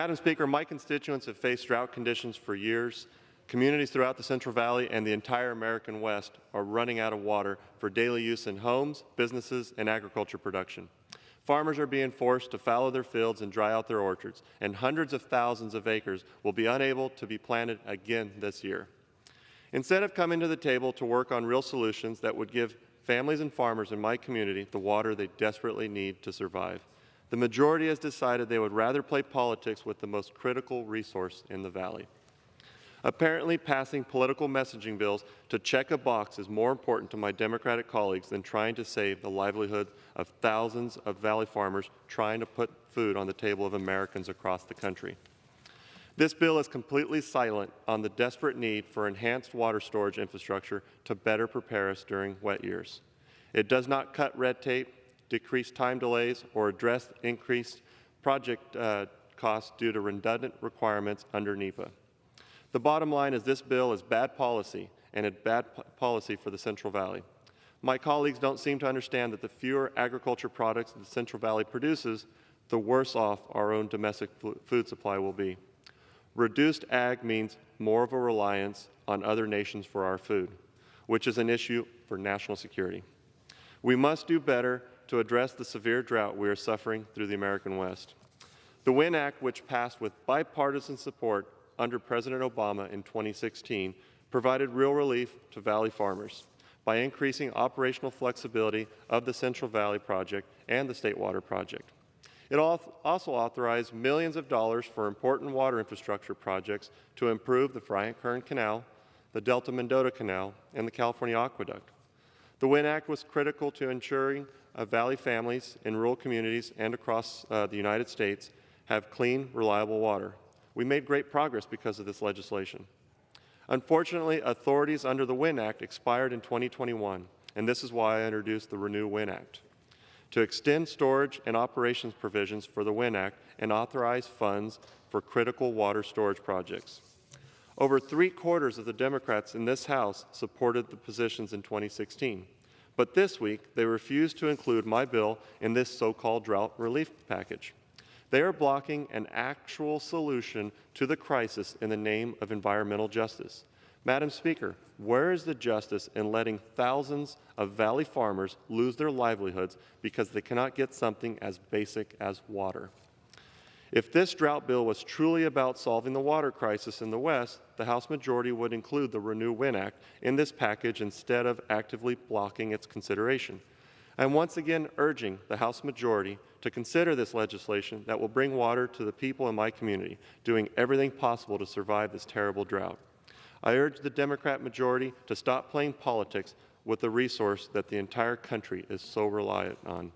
Madam Speaker, my constituents have faced drought conditions for years. Communities throughout the Central Valley and the entire American West are running out of water for daily use in homes, businesses, and agriculture production. Farmers are being forced to fallow their fields and dry out their orchards, and hundreds of thousands of acres will be unable to be planted again this year. Instead of coming to the table to work on real solutions that would give families and farmers in my community the water they desperately need to survive, the majority has decided they would rather play politics with the most critical resource in the valley. Apparently, passing political messaging bills to check a box is more important to my Democratic colleagues than trying to save the livelihood of thousands of Valley farmers trying to put food on the table of Americans across the country. This bill is completely silent on the desperate need for enhanced water storage infrastructure to better prepare us during wet years. It does not cut red tape, decrease time delays, or address increased project costs due to redundant requirements under NEPA. The bottom line is this bill is bad policy, and it's bad policy for the Central Valley. My colleagues don't seem to understand that the fewer agriculture products the Central Valley produces, the worse off our own domestic food supply will be. Reduced ag means more of a reliance on other nations for our food, which is an issue for national security. We must do better to address the severe drought we are suffering through the American West. The WIN Act, which passed with bipartisan support under President Obama in 2016, provided real relief to Valley farmers by increasing operational flexibility of the Central Valley Project and the State Water Project. It also authorized millions of dollars for important water infrastructure projects to improve the Bryant-Kern Canal, the Delta-Mendota Canal, and the California Aqueduct. The WIN Act was critical to ensuring Valley families in rural communities and across the United States have clean, reliable water. We made great progress because of this legislation. Unfortunately, authorities under the WIN Act expired in 2021, and this is why I introduced the Renew WIN Act, to extend storage and operations provisions for the WIN Act and authorize funds for critical water storage projects. Over 3/4 of the Democrats in this House supported the positions in 2016, but this week they refused to include my bill in this so-called drought relief package. They are blocking an actual solution to the crisis in the name of environmental justice. Madam Speaker, where is the justice in letting thousands of Valley farmers lose their livelihoods because they cannot get something as basic as water? If this drought bill was truly about solving the water crisis in the West, the House majority would include the Renew WIN Act in this package instead of actively blocking its consideration. I'm once again urging the House majority to consider this legislation that will bring water to the people in my community, doing everything possible to survive this terrible drought. I urge the Democrat majority to stop playing politics with the resource that the entire country is so reliant on.